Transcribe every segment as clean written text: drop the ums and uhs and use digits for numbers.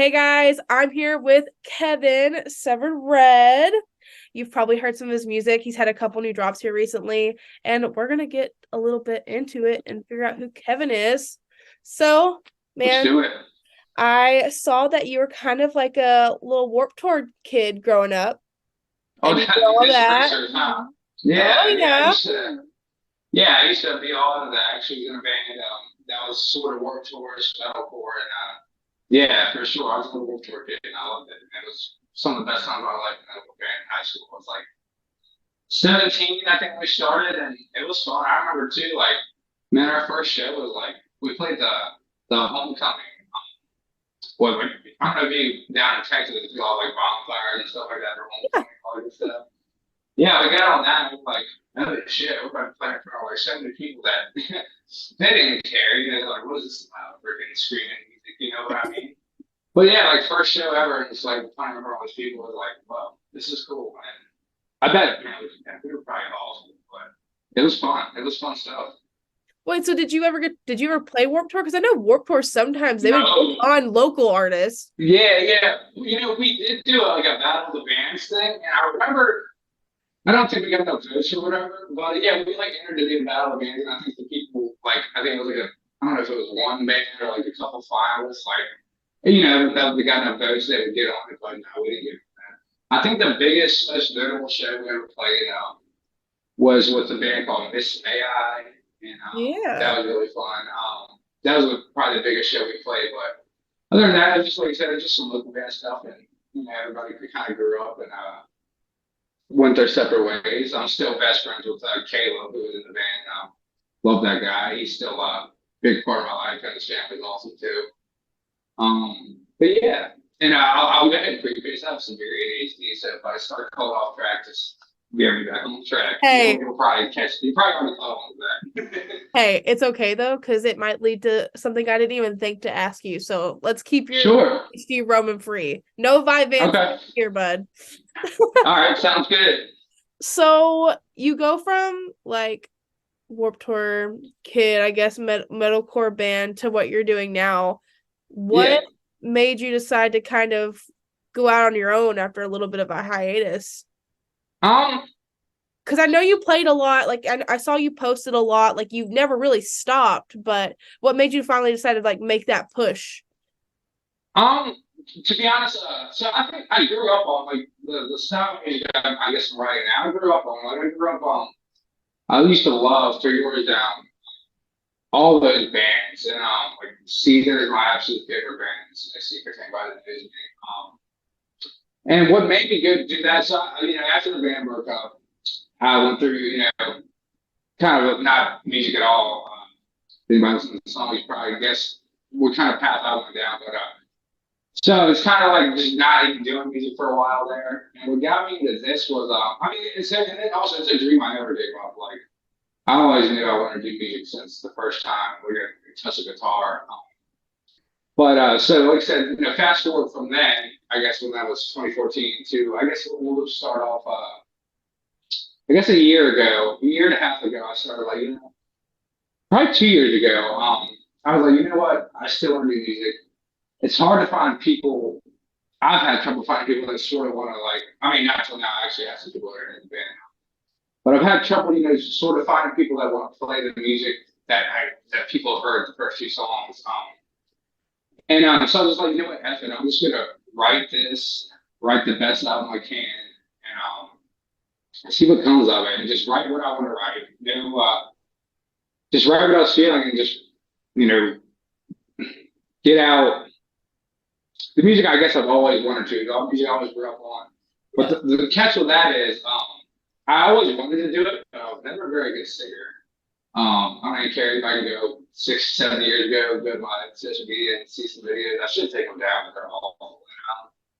Hey guys, I'm here with Kevin, Severed Red. You've probably heard some of his music. He's had a couple new drops here recently, and we're gonna get a little bit into it and figure out who Kevin is. So, Let's man, do it. I saw that you were kind of like a little Warped Tour kid growing up, Oh, and you did all this that. racers, huh? Oh Yeah. yeah. I used to be all into that. Actually, in a band that was sort of worked towards metalcore, and yeah, for sure, I was a little work tour kid, and I loved it. And it was some of the best times of my life in metal band in high school. I was like 17, I think we started, and it was fun. I remember too, like, man, our first show was like we played the homecoming. Well, I don't know if you down in Texas do all like bonfires and stuff like that for Yeah. homecoming parties and stuff. Yeah, we got on that and we're like, oh shit, we're about to play in front of like 70 people that they didn't care. You know, like, what is this loud freaking screaming music? You know what I mean? But yeah, like first show ever, and it's like playing in front of all these people was like, wow, this is cool. And I bet, man, we were probably awesome, but it was fun. It was fun stuff. Wait, so did you ever play Warped Tour? Because I know Warped Tour sometimes they would bring No, on local artists. yeah. You know, we did do like a battle of the bands thing, and I remember I don't think we got no votes or whatever, but yeah, we like entered it in battle of bands, and I think the people like I think it was like a I don't know if it was one band or like a couple finalists, like that they got enough votes they would get on it, but no, we didn't get that. I think the biggest most notable show we ever played was with a band called Miss May I, and Yeah. that was really fun. That was probably the biggest show we played, but other than that, it was just like I said, it was just some local band stuff, and everybody kind of grew up and went their separate ways. I'm still best friends with Caleb, who was in the band. Love that guy. He's still a big part of my life, and his family's awesome too. But yeah, and I'll go ahead and preface. I have severe ADHD, so if I start calling off track, just get me back on track. Hey, You'll probably catch. You probably already caught on to that. hey, it's okay though, because it might lead to something I didn't even think to ask you. So let's keep your Sure. HD Roman free. No Vyvanse Okay. here, bud. All right. Sounds good. So you go from like Warped Tour kid, I guess, metalcore band to what you're doing now. Yeah. What made you decide to kind of go out on your own after a little bit of a hiatus? Um. Because I know you played a lot, like I saw you posted a lot, like you've never really stopped, but what made you finally decide to like make that push? Um. To be honest, so I think I grew up on like the sound music. I guess I'm writing now. I grew up on like I grew up on. I used to love Three Doors Down, all those bands, and like Sever is my absolute favorite band. It's a secret thing by the news. And what made me go do that? So after the band broke up, I went through kind of not music at all. Anybody listen to the song, you probably guess what kind of path I went down, but so it's kind of like just not even doing music for a while there. And what got me into this was, and then also it's a dream I never gave up. Like I always knew I wanted to do music since the first time we got to touch a guitar. But so like I said, fast forward from then, I guess when that was 2014 to, I guess we'll just start off. I guess a year and a half ago, I started like probably 2 years ago. I was like, you know what? I still want to do music. It's hard to find people. I've had trouble finding people that sort of want to like. I mean, not till now. I actually have some people that are in the band, but I've had trouble, sort of finding people that want to play the music that people have heard the first few songs. And so I was like, you know what, F it, I'm just gonna write the best album I can, and see what comes of it, and just write what I want to write. Just write what I was feeling, and just you know, get out the music. I guess I've always wanted to. The music I always grew up on. But Yeah. the catch with that is, I always wanted to do it, but I was never a very good singer. I don't even care if I can go 6, 7 years ago, go to my social media and see some videos. I should take them down, but they're awful.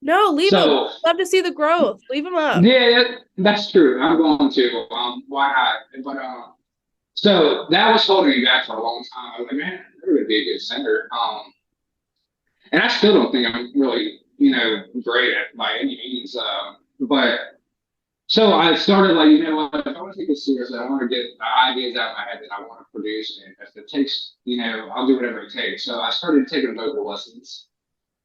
No, leave them. So Love to see the growth. Leave them up. yeah, that's true. I'm going to. Why not? But so that was holding me back for a long time. I was like, man, I'm never gonna be a good singer. And I still don't think I'm really, great at by any means. But so I started like, you know what, if I want to take this seriously, I want to get the ideas out of my head that I want to produce. And if it takes, I'll do whatever it takes. So I started taking vocal lessons.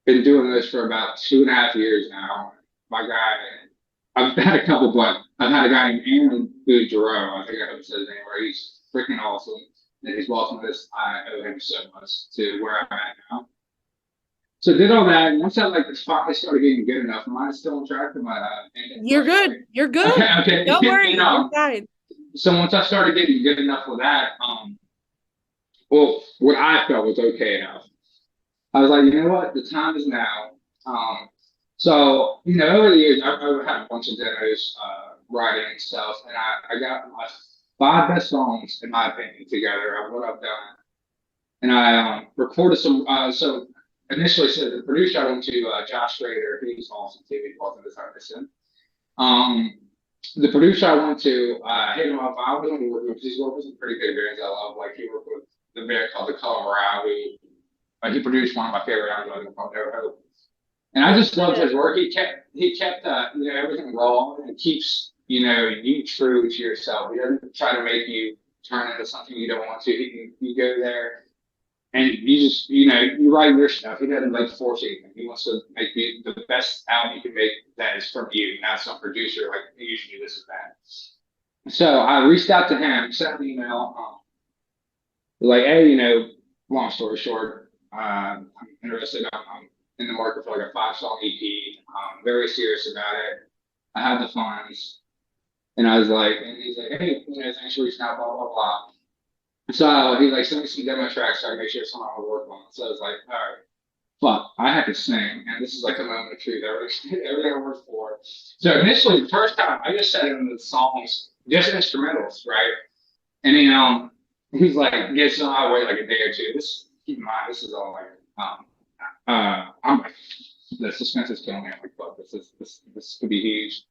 been doing this for about 2.5 years now. My guy, I've had a couple, but I've had a guy named Aaron Boudreau. I think I hope said his name right. He's freaking awesome. And he's welcome to this. I owe him so much to where I'm at now. So did all that. And once I like finally started getting good enough, am I still on track to my You're good. You're good. Okay, okay. Don't worry. You You're know, fine. so once I started getting good enough with that, well, what I felt was okay enough. I was like, you know what, the time is now. So over the years, I've had a bunch of demos, writing and stuff, and I got my five best songs, in my opinion, together of what I've done, and I recorded some. So initially, so the producer I went to, Josh Schrader, he's awesome too. He wasn't as artist. Um, the producer I went to, hit him up. I was only working with, he's worked with some pretty good bands I love. Like he worked with the band called The Color Morale, who he produced one of my favorite albums called No Hope. And I just loved his work. He kept everything raw, and it keeps you true to yourself. He doesn't try to make you turn into something you don't want to. You go there and you just you write your stuff. He doesn't like force anything. He wants to make the best album you can make that is from you, not some producer like usually this is that. So I reached out to him, sent an email, like, hey, long story short, I'm interested. I'm in the market for like a 5 song EP. I'm very serious about it. I have the funds. And I was like, and he's like, hey, thanks for reaching out, blah, blah, blah. So he like sent me some demo tracks so I could make sure it's something I would work on. So I was like, all right, fuck, I had to sing. And this is like a moment of truth. Everything I worked for. So initially, the first time, I just set in the songs, just instrumentals, right? And he's like, gets on my way like a day or two. This, keep in mind, this is all like, I'm like, the suspense is killing me. I'm like, fuck, this could be huge.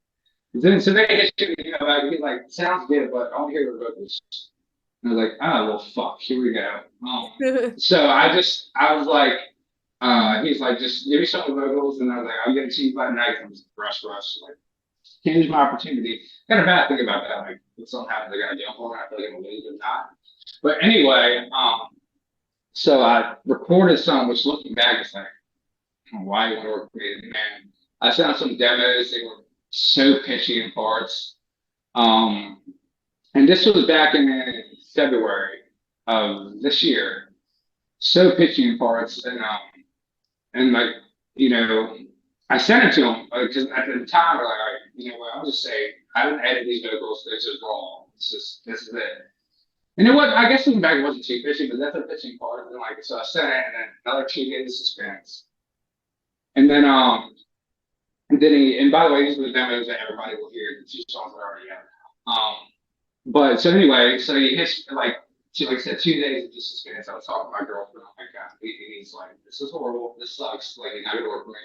So then he hits you, like, he's like, sounds good, but I don't hear the vocals. And I was like, oh, well, fuck, here we go. So I was like, he's like, just give me some of the vocals. And I was like, I'll get it to you by night. I was like, rush, like, can't lose my opportunity. Got a bad thing about that. Like, if something happens, they're going to jump on it. I feel like I'm going to lose or not. But anyway, so I recorded some, which looking back, it's like, why you want to work with me? Man, I found some demos. They were so pitchy in parts. And this was back in February of this year. So pitchy in parts, and like I sent it to him because at the time we're like, all right, what? I'll just say I didn't edit these vocals. This is raw. This is it. And it was, I guess looking back, it wasn't too pitchy, but that's the pitching part. And like, so I sent it, and then another 2 days of suspense. And then and by the way, these are the demos that everybody will hear. The 2 songs are already out. But so anyway, so he hits like I said, 2 days of just suspense. I was talking to my girlfriend. Oh my god, he's like, this is horrible. This sucks. Like, you're not gonna work with me.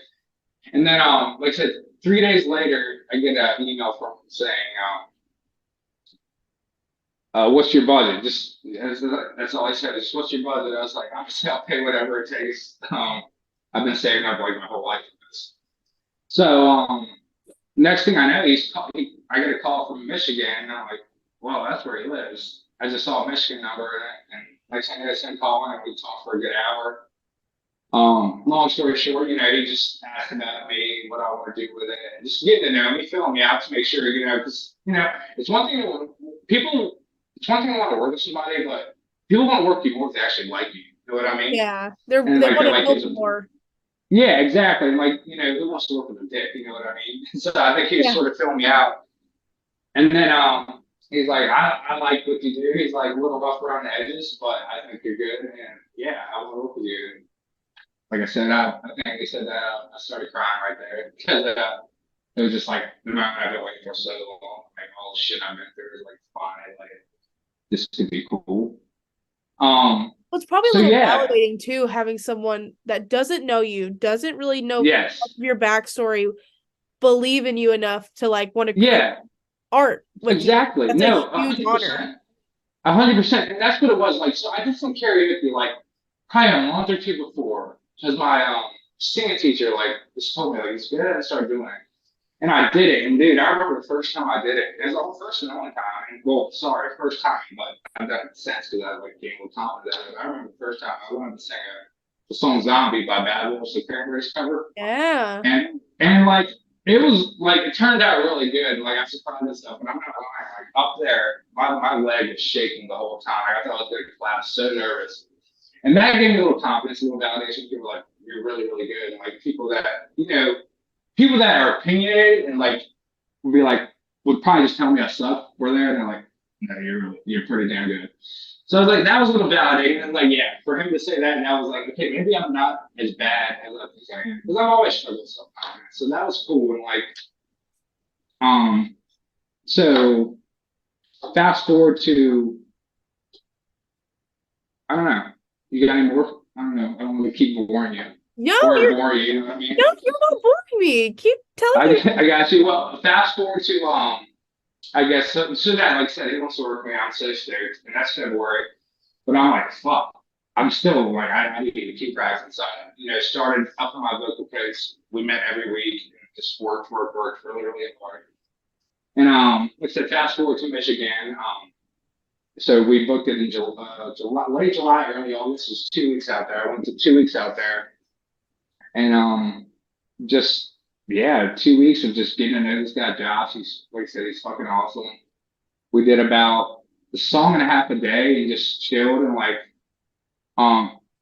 And then like I said, 3 days later, I get an email from him saying, what's your budget? Just that's all I said. Is what's your budget? I was like, obviously, I'll pay whatever it takes. I've been saving up like my whole life for this. So next thing I know, I get a call from Michigan, and I'm like, well, that's where he lives. I just saw a Michigan number, and next thing I sent calling, and we talked for a good hour. Long story short, he just asked about me, what I want to do with it, and just getting to know me, filling me out to make sure, because it's one thing it's one thing to want to work with somebody, but people want to work with you more if they actually like you. You know what I mean? Yeah, they like, want to like help more. Yeah, exactly. Like, who wants to work with a dick? You know what I mean? So I think he was sort of filling me out. And then he's like, I like what you do. He's like a little rough around the edges, but I think you're good. And yeah, I want to work with you. And like I said, I think he said that I started crying right there because it was just like the moment I've been waiting for so long, like all the shit I've been through, like fine, like this could be cool. Well, it's probably a so little yeah, validating too, having someone that doesn't know you, doesn't really know yes, your backstory, believe in you enough to like want to create yeah, art with exactly. you. That's No, a huge honor. 100%, and that's what it was. Like, so I did some karaoke like probably a month or two before, because my singing teacher like just told me like it's good and started doing it. And I did it, and dude, I remember the first time I did it. It was the first and only time. Well, sorry, first time, but I've done it since because I like gained with confidence. I remember the first time I wanted to sing the song "Zombie" by Bad Wolves, the Cranberries cover, Yeah. and like it was like it turned out really good. Like I surprised myself, and I'm not lying. Like up there, my leg was shaking the whole time. Like, I thought I was going to class, so nervous, and that gave me a little confidence, a little validation. People were like, "You're really, really good." And like people that people that are opinionated and like would be like would probably just tell me I suck were there, and they're like, "No, you're pretty damn good." So I was like, that was a little validating. And like, yeah, for him to say that, and I was like, okay, maybe I'm not as bad as I think I am, because I've always struggled with self-confidence. So that was cool. And like, um, so fast forward to, I don't know, you got any more? I don't know. I don't want to keep boring you No, or you're bore you. You know what I mean? no, you're not boring me. Keep telling me. I got you. Well, fast forward to I guess so that like I said, he wants to work me out so stoked, and that's February. But I'm like, fuck. I'm still like, I need to keep practicing. So I, started up on my vocal coach. We met every week and just worked really, really hard. And like I said, fast forward to Michigan. So we booked it in July, late July, early August. It was 2 weeks out there. I went to 2 weeks out there, and just yeah, 2 weeks of just getting to know this guy Josh. He's like I said, he's fucking awesome. We did about a song and a half a day and just chilled and like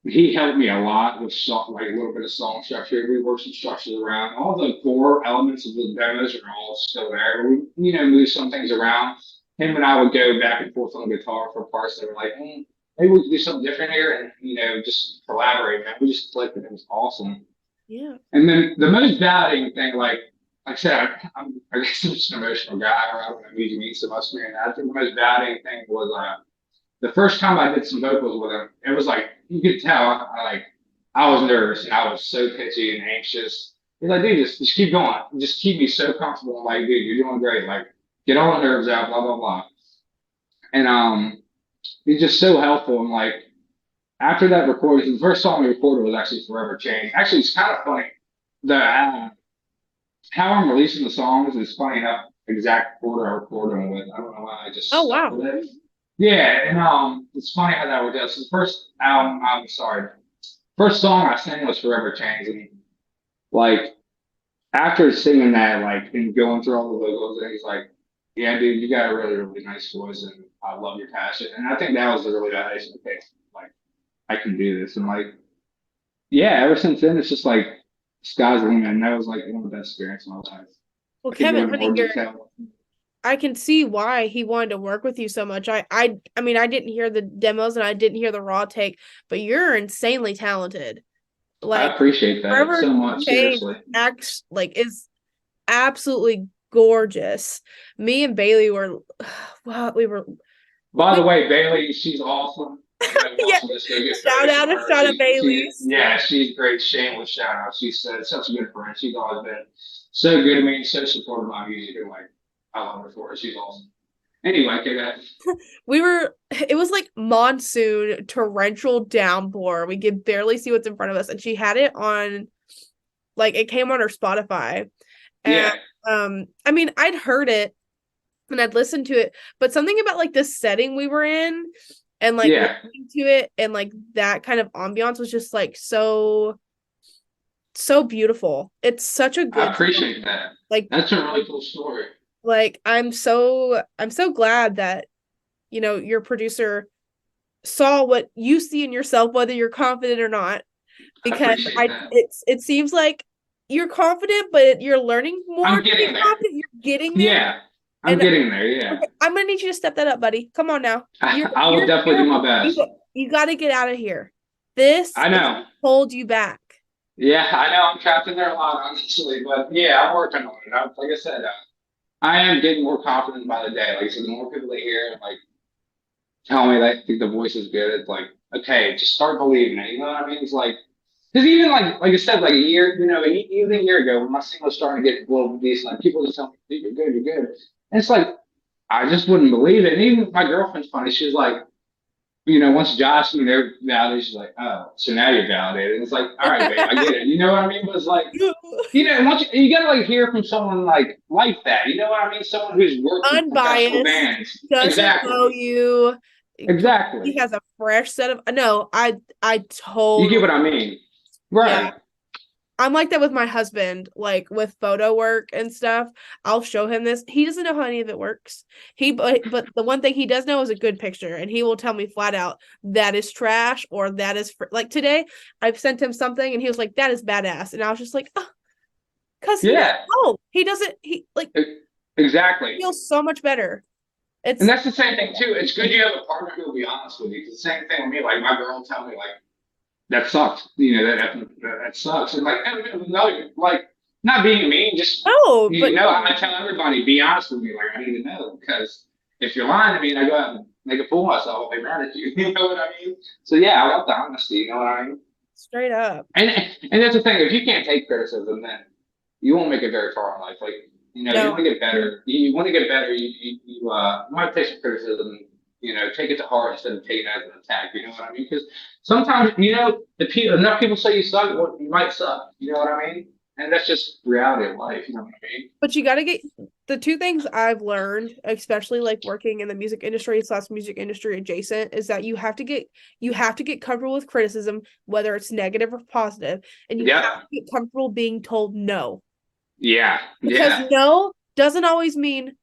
he helped me a lot with like a little bit of song structure. We worked some structures around. All the core elements of the demos are all still there. We, move some things around. Him and I would go back and forth on the guitar for parts that were like, maybe we could do something different here, and just collaborate. Man, we just clicked, and it was awesome. Yeah. And then the most validating thing, like I said, I guess I'm just an emotional guy. I don't know music means so much to me, and I think the most validating thing was the first time I did some vocals with him, it was like you could tell I was nervous and I was so pitchy and anxious. He's like, dude, just keep going. Just keep me so comfortable. I'm like, dude, you're doing great. Like, get all the nerves out, blah, blah, blah. And he's just so helpful. And like after that recording, the first song we recorded was actually Forever Change. Actually, it's kind of funny. The how I'm releasing the songs is funny enough, exact order I recorded them with. I don't know why I just Oh stuck wow. with it. Yeah, and it's funny how that worked out. So the first album, I'm sorry, first song I sang was Forever Change, and like after singing that, like and going through all the logos, and he's like, "Yeah, dude, you got a really, really nice voice, and I love your passion." And I think that was the really validation. Okay, like I can do this, and like yeah, ever since then, it's just like sky's the limit, and that was like one of the best experiences of my life. Well, I could go Kevin, into honey, more detail. I can see why he wanted to work with you so much. I mean, I didn't hear the demos and I didn't hear the raw take, but you're insanely talented. I Like appreciate that Forever so much, Change seriously. acts like is absolutely gorgeous. Me and Bailey were wow, By we the way, Bailey, she's awesome. Anybody yeah, wants to just go get photos shout from out her? to Bailey's. Yeah, she's great. Shameless shout out. She's such a good friend. She's always been so good to me, so supportive of my music, and like I love her for it. She's awesome. Anyway, okay, go ahead. It was like monsoon, torrential downpour. We could barely see what's in front of us. And she had it on, like, it came on her Spotify. And Yeah, I mean, I'd heard it and I'd listened to it, but something about like the setting we were in and like yeah, listening to it and like that kind of ambiance was just like so beautiful. It's such a I good song. appreciate that. Like That's a really cool story. I'm so glad that your producer saw what you see in yourself, whether you're confident or not, I because appreciate that. it seems like you're confident, but you're learning more I'm to be getting there. confident. You're getting there. Yeah, I'm And getting there. Yeah, okay, I'm gonna need you to step that up, buddy. Come on now. I will definitely do my best. You got to get out of here. This I is know. hold you back. Yeah, I know. I'm trapped in there a lot, honestly, but yeah, I'm working on it. Like I said, I am getting more confident by the day. Like I said, the more people they hear and like tell me they think the voice is good, it's like, okay, just start believing it. You know what I mean? It's like, because even like I said, like a year, even a year ago when my single was starting to get a little decent, like people just tell me, "Dude, you're good, you're good." And it's like, I just wouldn't believe it. And even my girlfriend's funny. She was like, once Josh, validated, she's like, oh, so now you're validated. And it's like, all right, babe, I get it. You know what I mean? But it's like, once you gotta like hear from someone like that. You know what I mean? Someone who's worked with professional Unbiased, bands. doesn't know Exactly. you. Exactly. He has a fresh set of no, I You get totally what I mean? yeah. Right. I'm like that with my husband, like with photo work and stuff. I'll show him this. He doesn't know how any of it works. But the one thing he does know is a good picture, and he will tell me flat out that is trash or that is like today. I've sent him something, and he was like, "That is badass," and I was just like, oh, "Cause he doesn't Yeah. know. He doesn't. He like Exactly. feels so much better." And It's that's the same thing too. It's good you have a partner who will be honest with you. It's the same thing with me. Like my girl will tell me like that sucks. That sucks. And like no, like not being mean, just no, but I tell everybody, be honest with me. Like I need to know because if you're lying to me and I go out and make a fool of myself, I'll be mad at you. You know what I mean? So yeah, I want the honesty. You know what I mean? straight up, And and that's the thing. If you can't take criticism, then you won't make it very far in life. Like you want no. to get better. You want to get better. You might take some criticism. Take it to heart instead of taking it as an attack. You know what I mean? Because sometimes enough people say you suck, well, you might suck. You know what I mean? And that's just reality of life. You know what I mean? But you got to get the two things I've learned, especially like working in the music industry slash music industry adjacent, is that you have to get comfortable with criticism, whether it's negative or positive, and you have Yeah. to get comfortable being told no. Yeah. Because Yeah. no doesn't always mean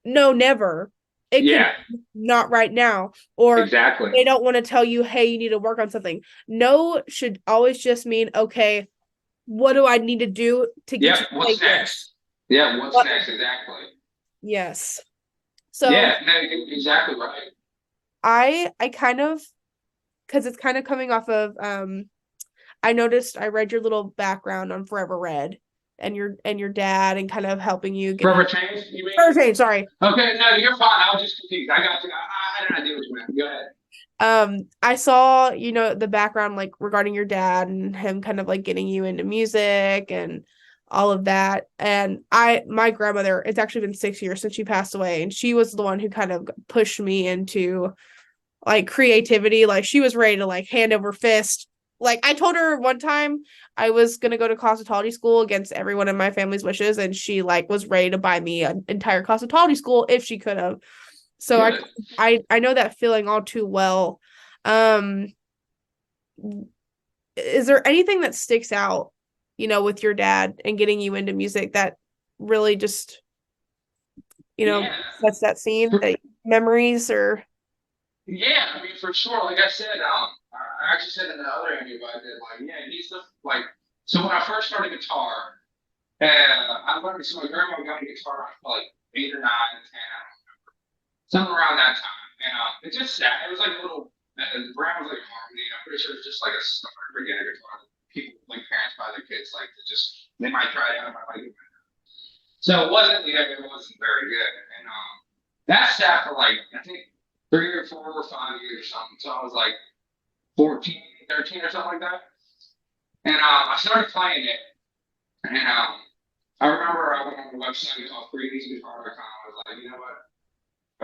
no, never. It could Yeah. be not right now, or Exactly. they don't want to tell you, hey, you need to work on something. No should always just mean, okay, what do I need to do to get Yep. you to say What's yes? next? Yeah. What's What? next? Exactly. Yes. So Yeah. No, exactly right. I kind of because it's kind of coming off of I noticed I read your little background on Forever Red and your dad and kind of helping you get Forever change, you mean? Forever Change, sorry. Okay, no, you're fine. I was just confused. I got you. I had an idea what you meant. Go ahead. I saw, the background like regarding your dad and him kind of like getting you into music and all of that. And my grandmother, it's actually been 6 years since she passed away, and she was the one who kind of pushed me into like creativity. Like she was ready to like hand over fist. Like I told her one time I was gonna go to cosmetology school against everyone in my family's wishes, and she like was ready to buy me an entire cosmetology school if she could have. So Good. I know that feeling all too well. Um, is there anything that sticks out, with your dad and getting you into music that really just, Yeah. sets that scene, that memories or Yeah, I mean, for sure. Like I said, I actually said in the other interview I did, like, yeah, he's the, like, so when I first started guitar, I learned, so my grandma got me guitar when I was like 8 or 9, 10, something around that time. And it just sat, it was like a little, the brand was like Harmony. I'm pretty sure it's just like a start for getting a guitar. People, like parents buy their kids, like, to just, they might try it out, might like it. So it wasn't very good. And that sat for like, I think 3 or 4 or 5 years or something. So I was like 14, 13 or something like that. And I started playing it. And I remember I went on the website called freeeasyguitar.com. I was like, you know what?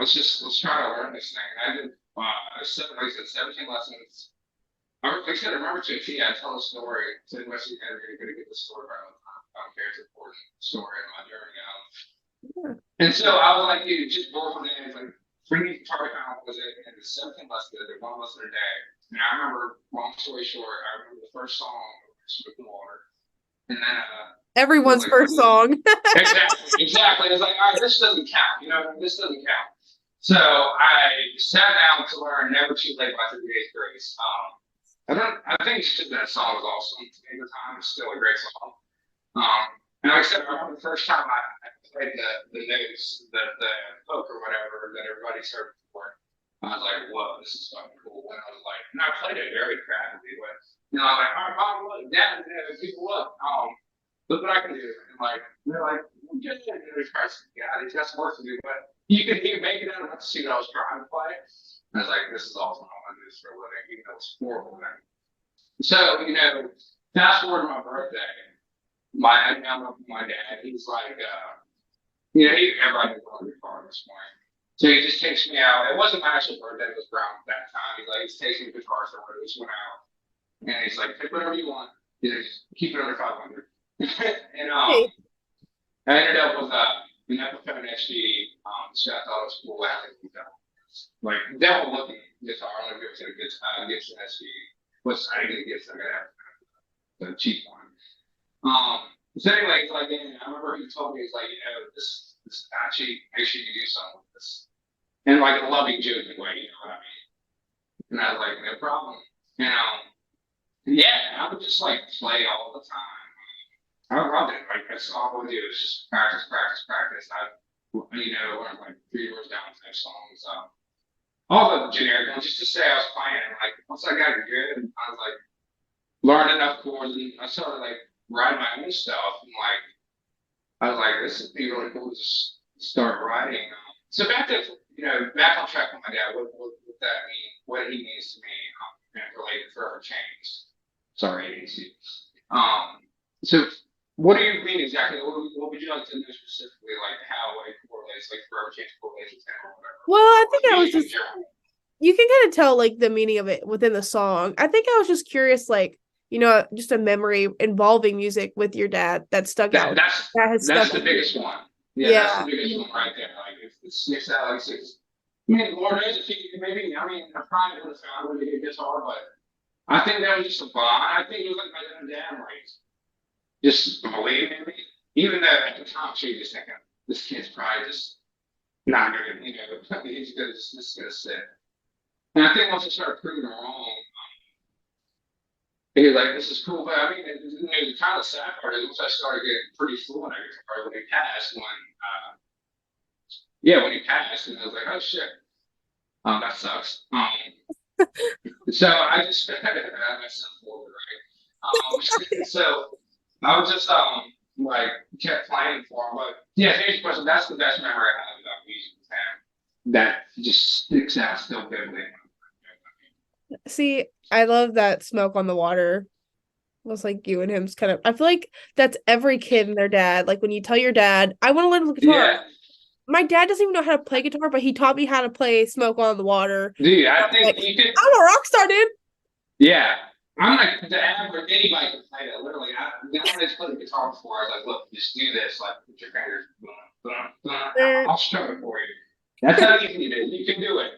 Let's try to learn this thing. And I did, like I said, 17 lessons. Like I said, I remember to a T, I tell a story to the Western Canada, you're going to get the story right all the time. I don't care, it's an important story in my journey. And so I was like, dude, just roll with it. Like, free guitar account was it, and the 17 lessons, I did one lesson a day. And I remember, long story short, I remember the first song, Smoke and Water. And then, I was everyone's like, first song? exactly. I was like, all right, this doesn't count. This doesn't count. So I sat down to learn Never Too Late by 38th Grace. I think it's just that song was awesome at the time. It's still a great song. And like I said, I remember the first time I played the notes, the hook or whatever that everybody started for. I was like, whoa, this is fucking cool. And I was like, and I played it very crappily, but I'm like, all right, mom, look, dad, people look, look what I can do. And like, they're like, well, just yeah, he's got some work to do, but you make it out enough to see what I was trying to play. And I was like, this is awesome. I want to do this for a living, even though it's horrible. So, fast forward to my birthday. I now up with my dad. He's like, everybody was on the car this morning. So he just takes me out. It wasn't my actual birthday, it was around that time. He's taking the guitar somewhere. We just went out. And he's like, pick whatever you want. Just keep it under 500. And Hey, I ended up with an Epiphone SG. So I thought it was cool. I had to keep that. like devil looking guitar. I'm gonna give it to a good Gibson SG. What's I didn't get Gibson, I'm gonna have the cheap one. So anyway, like I remember he told me he's like, this is not cheap. Make sure you do something with this. And like a loving, joking way, you know what I mean? And I was like, no problem. You know, yeah, I would just like play all the time. I loved it. Like that's all I would do is just practice, practice, practice. Learned like 3 doors down type songs. All the generic ones, just to say I was playing. Like once I got good, I was like learned enough chords, and I started like writing my own stuff. And like I was like, this would be really cool to just start writing. So back on track with my dad. What that mean? What he means to me, and related forever changed. Sorry, ADC. So what do you mean exactly? What would you like to know specifically, like how it correlates, like forever change correlates with him or whatever, Well, I think or I was music in just general? you can kind of tell like the meaning of it within the song. I think I was just curious, like, just a memory involving music with your dad that stuck That out. that's That has stuck that's the with you. biggest one. Yeah, that's the Yeah. biggest one right there. Like it sticks out like six. I mean, Lord knows if he maybe. I mean, I probably would have found a way to get guitar, but I think that was just a bond. I think it was like my dad, like just believing in me, even though at the time she was thinking this kid's probably just not gonna, he's gonna just gonna sit. And I think once I started proving her wrong, he was like, this is cool. But I mean, the kind of sad part is once I started getting pretty fluent, I guess, when he passed, when he passed, and I was like, oh shit, that sucks. So I just myself forward, right? So I was just like kept playing for him. But yeah, to answer your question, that's the best memory I have about music with him. That just sticks out still vividly. See, I love that smoke on the water. It was like you and him's kind of. I feel like that's every kid and their dad. Like when you tell your dad, I want to learn the guitar. Yeah, My dad doesn't even know how to play guitar, but he taught me how to play Smoke on the Water. dude, I I was think like, you could. I'm a rock star, dude. Yeah, I'm like the average anybody can play that. Literally, when I just played the guitar before, I was like, look, just do this. Like, put your fingers. I'll strum it for you. That's how easy it is. You can do it.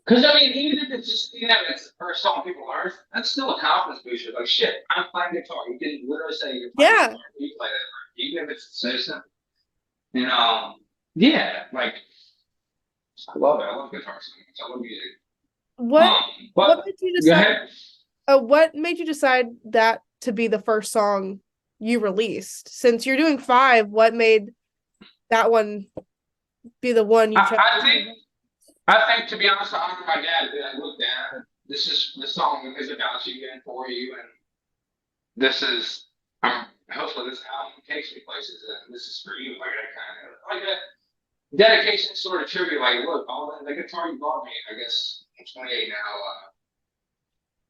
Because I mean, even if it's just it's the first song people learn, that's still a confidence booster. Like shit, I'm playing guitar. You can literally say you're playing Yeah. guitar. You play that, right? Even if it's so simple. And yeah, like I love it. I love guitar songs. I love music. What what But made you go decide ahead. what made you decide that to be the first song you released? Since you're doing five, what made that one be the one you chose? I think to be honest, I honor my dad. Be like, look, Dad, this song is about you and for you, and this is hopefully this album takes me places, and this is for you. Like that kind of like that dedication sort of tribute. Like, look, all the guitar you bought me. I guess I'm 28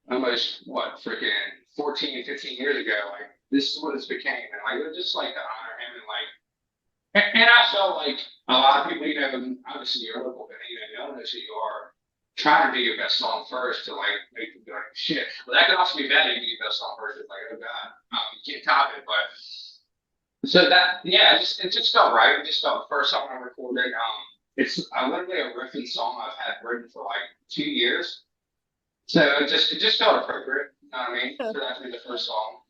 now. Almost what freaking 14, 15 years ago. Like this is what it's became, and like it just like to honor him and like. And I felt like a lot of people, obviously you're local, but knowing that you are trying to do your best song first to like make them be like shit. But that could also be bad if you do your best song first. It's like, oh god, you can't top it. But so that yeah, it just felt right. It just felt the first song I recorded. It's literally a riffing song I've had written for like 2 years. So it just felt appropriate. You know what I mean? For that to be the first song.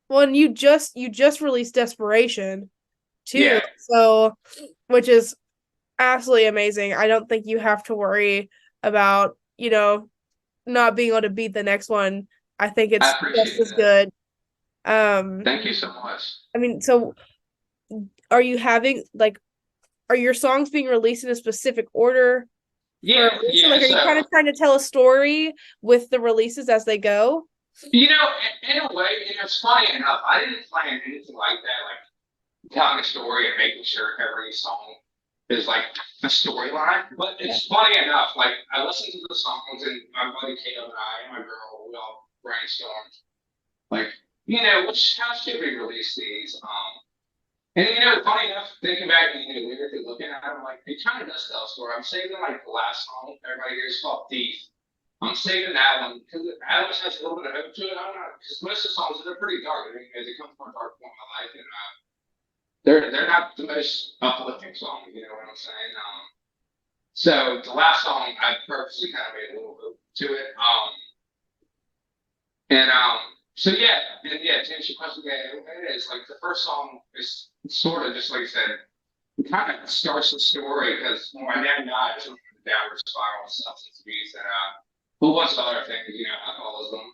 Well, and you just released Desperation too. Yeah, So which is absolutely amazing. I don't think you have to worry about, not being able to beat the next one. I think I it's just appreciate as that. good. Um, Thank you so much. I mean, so are you having like are your songs being released in a specific order for Yeah, release? yeah. Like are you kind So of trying to tell a story with the releases as they go? In a way, it's funny enough. I didn't plan anything like that, like telling a story and making sure every song is like a storyline. But Yeah. it's funny enough, like I listened to the songs and my buddy Caleb and I and my girl, we all brainstormed, like, how should we release these? And funny enough, thinking back and lyrically looking at it, I'm like, it kind of does tell a story. I'm saving like the last song everybody hears called Thief. I'm saving that one because it always has a little bit of hope to it. I'm not because most of the songs they're pretty dark. I mean, they come from a dark point in my life, and they're not the most uplifting songs. You know what I'm saying? So the last song I purposely kind of made a little bit to it. And so yeah, and yeah, to answer your question, yeah, it is like the first song is sort of just like I said, it kind of starts the story because when my dad died, I went through the downward spiral of substance abuse and a whole bunch of other things, alcoholism,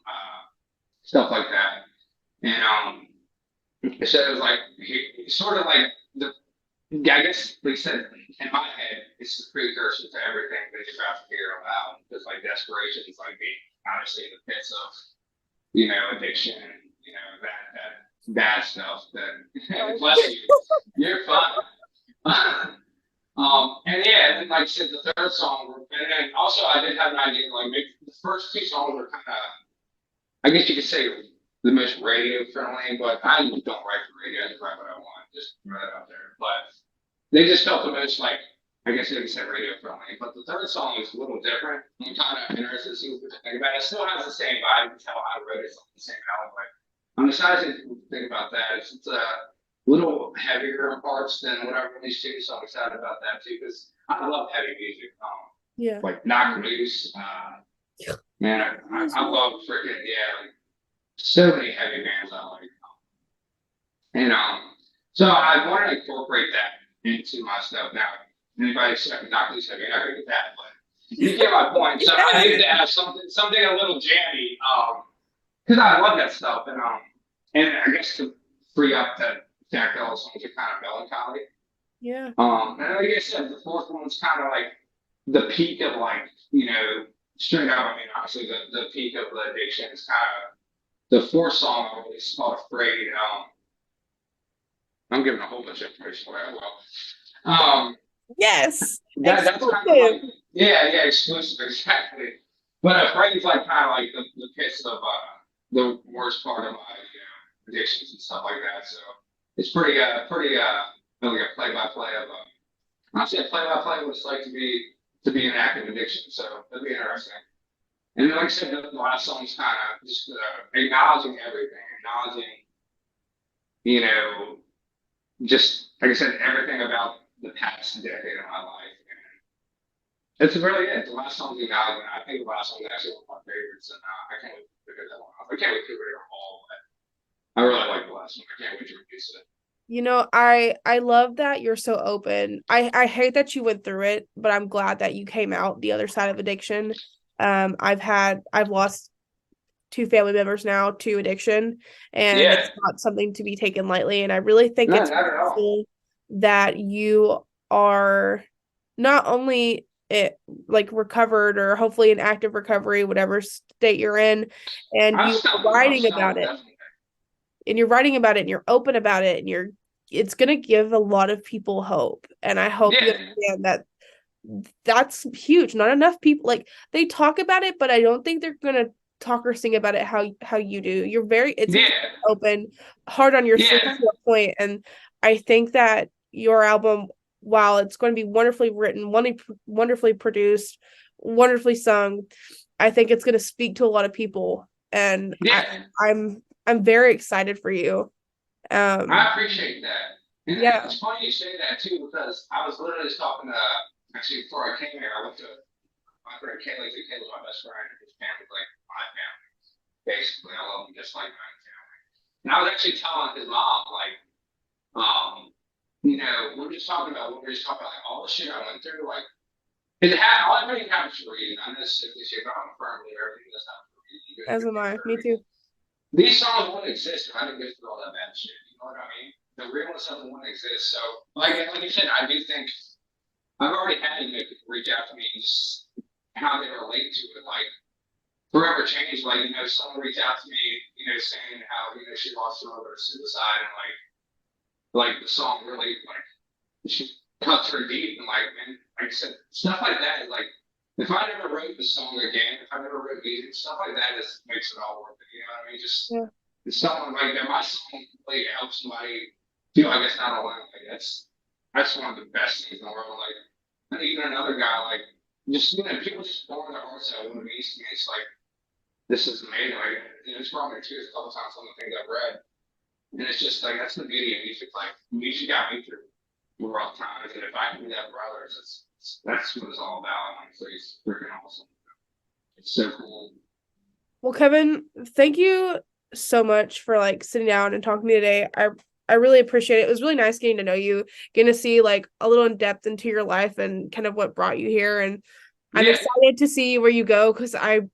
stuff like that. And so it was like he sort of like the I guess like I said in my head, it's the precursor to everything that you're about to hear about because like desperation is like being honestly in the pits of addiction, that bad stuff. That bless you, you're fine. And yeah, and then like I said, the third song, and then also I did have an idea, like maybe the first two songs were kind of, I guess you could say, the most radio friendly, but I don't write for radio. I just write what I want, just throw it out there. But they just felt the most like, I guess you could say radio friendly. But the third song is a little different. I'm kind of interested to see what you think about it. It still has the same vibe. You can tell I wrote it on the same album, but I'm excited to think about that. It's a little heavier in parts than what I released too, so I'm excited about that too because I love heavy music. Yeah. Like Knock Loose. Man, I love freaking like so many heavy bands I like. And so I want to incorporate that into my stuff. Now, anybody expecting Knock Loose heavy, you're not gonna get that, but you get my point. So I needed to have something a little jammy, because I love that stuff, and I guess to free up that fact all songs are kind of melancholy. Yeah. And like I said, the fourth one's kind of like the peak of like, straight up. I mean, honestly, the peak of the addiction is kind of the fourth song is called Afraid. I'm giving a whole bunch of information away. Well, Yes. that's kind of like, yeah, exclusive, exactly. But Afraid is like kind of like the pits of the worst part of my addictions and stuff like that. So it's pretty like a play by play of honestly a play by play what it's like to be an active addiction. So it'll be interesting. And then, like I said, the last song's kind of just acknowledging everything, acknowledging, you know, just like I said, everything about the past decade of my life. And it's really it. The last song's acknowledging. I think the last song is actually one of my favorites, and I can't wait to figure that one out. I can't wait to figure it all, but I really like the last one. I can't wait to release it. I love that you're so open. I hate that you went through it, but I'm glad that you came out the other side of addiction. I've lost two family members now to addiction, and Yeah, it's not something to be taken lightly. And I really think no, it's not at all. cool that you are not only like recovered or hopefully in active recovery, whatever state you're in, and I'm you still, are I'm writing still about it definitely. and you're writing about it and you're open about it and it's going to give a lot of people hope. And I hope you Yeah, understand that that's huge. Not enough people like they talk about it, but I don't think they're going to talk or sing about it how you do. You're very it seems yeah, open, hard on your sleeve yeah, to a point, and I think that your album, while it's going to be wonderfully written, wonderfully produced, wonderfully sung, I think it's going to speak to a lot of people, and yeah. I'm very excited for you. I appreciate that. And Yeah, it's funny you say that too, because I was literally just talking to, actually, before I came here, I went to my friend Kaylee, Kaylee's my best friend, and his family's like my family. Basically, I love them just like my family. And I was actually telling his mom, like, we're just talking about what we were just talking about, like all the shit I went through, like, everything happens for a reason. I know it's sick this shit, but I'm a firm believer everything does happen for a reason. You go as through am things I. for a Me too. reason. These songs wouldn't exist if I didn't go through all that bad shit. You know what I mean? The realness of it wouldn't exist. So, like you said, I do think I've already had people reach out to me and just how they relate to it. Like, forever changed. Like, someone reached out to me, saying how, she lost her mother to suicide and like the song really, like, she cuts her deep. And, like, man, like I said, stuff like that is like, if I never wrote the song again, if I never wrote music, stuff like that just makes it all worth it. You know what I mean? Just Yeah. someone like that, my song really helps somebody feel like it's not alone. Like that's one of the best things in the world. Like, and even another guy, like, just people just pouring their hearts out when it means to me. It's like this is amazing. Like, it's brought me to tears a couple times on the things I've read, and it's just like that's the beauty of music. Like, music got me through rough times, and if I can do that for others, it's That's what it's all about. Honestly, it's freaking awesome. It's so cool. Well, Kevin, thank you so much for like sitting down and talking to me today. I really appreciate it. It was really nice getting to know you, getting to see like a little in depth into your life and kind of what brought you here. And I'm Yeah, excited to see where you go because I'm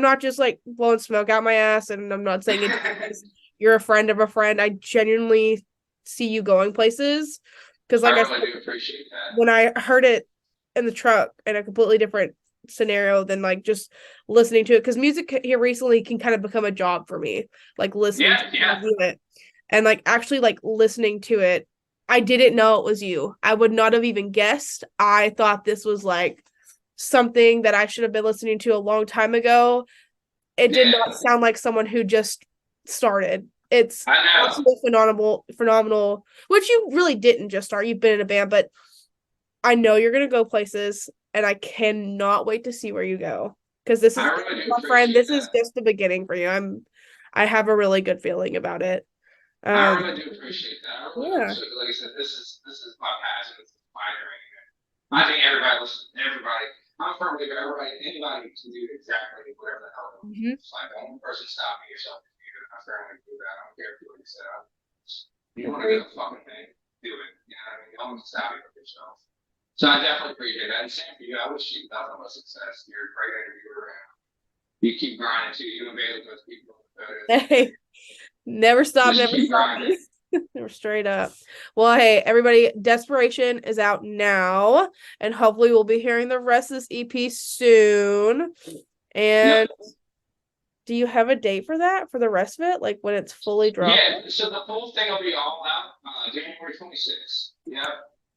not just like blowing smoke out my ass, and I'm not saying it just because you're a friend of a friend. I genuinely see you going places because, I like I said, really do appreciate that. when I heard it in the truck in a completely different scenario than like just listening to it, because music here recently can kind of become a job for me, like listening to Yeah, yeah. it and like actually like listening to it. I didn't know it was you. I would not have even guessed. I thought this was like something that I should have been listening to a long time ago. It did not Yeah, sound like someone who just started. It's I know. absolutely phenomenal, which you really didn't just start. You've been in a band, but I know you're gonna go places, and I cannot wait to see where you go. Because this is, I really do my friend, appreciate this is that. just the beginning for you. I have a really good feeling about it. I Um, really do appreciate that. I really do. yeah. So, like I said, this is my passion. This is my dream. I think everybody listen. Everybody. I'm firm believer. Everybody, anybody can do exactly whatever the hell they want. Mhm. It's like the only person stopping yourself is you. I firmly do that. I don't care if you already set up. You want to do Agreed. the fucking thing, do it. You know what I mean? Don't stop you from yourself. So I definitely appreciate that. And same for you. I wish you nothing but success. You're a great interviewer. And you keep grinding too. You and Bailey both keep going. Hey, never stop, Just never keep grinding. stop. Never straight up. Well, hey, everybody, Desperation is out now, and hopefully we'll be hearing the rest of this EP soon. And Yep. do you have a date for that for the rest of it? Like when it's fully dropped? Yeah, so the whole thing will be all out January 26th. Yep.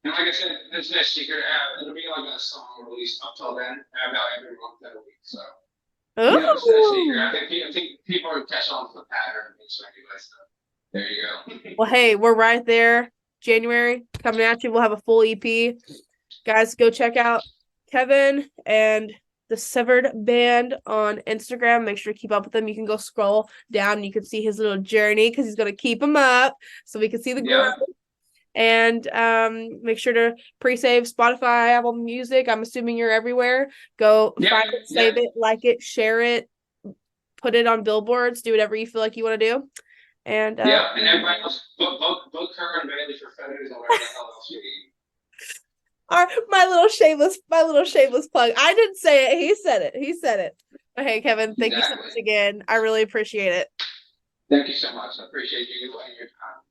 And like I said, it's no secret. It'll be like a song released up till then, about every month of the week. So, yeah, it's no secret. Oh. I think people are catching on to the pattern. So, anyway, so there you go. Well, hey, we're right there. January coming at you. We'll have a full EP. Guys, go check out Kevin and the Severed Band on Instagram. Make sure to keep up with them. You can go scroll down and you can see his little journey because he's going to keep them up so we can see the growth. Yep. And make sure to pre-save Spotify, Apple Music. I'm assuming you're everywhere. Go Yep. find it, Yep. save it, like it, share it, put it on billboards, do whatever you feel like you want to do. And Yep. And everybody else, book her and Bailey for photos and whatever the hell else you need. my little shameless plug. I didn't say it. He said it. He said it. But hey, Kevin, thank you so much Exactly. again. I really appreciate it. Thank you so much. I appreciate you and your time.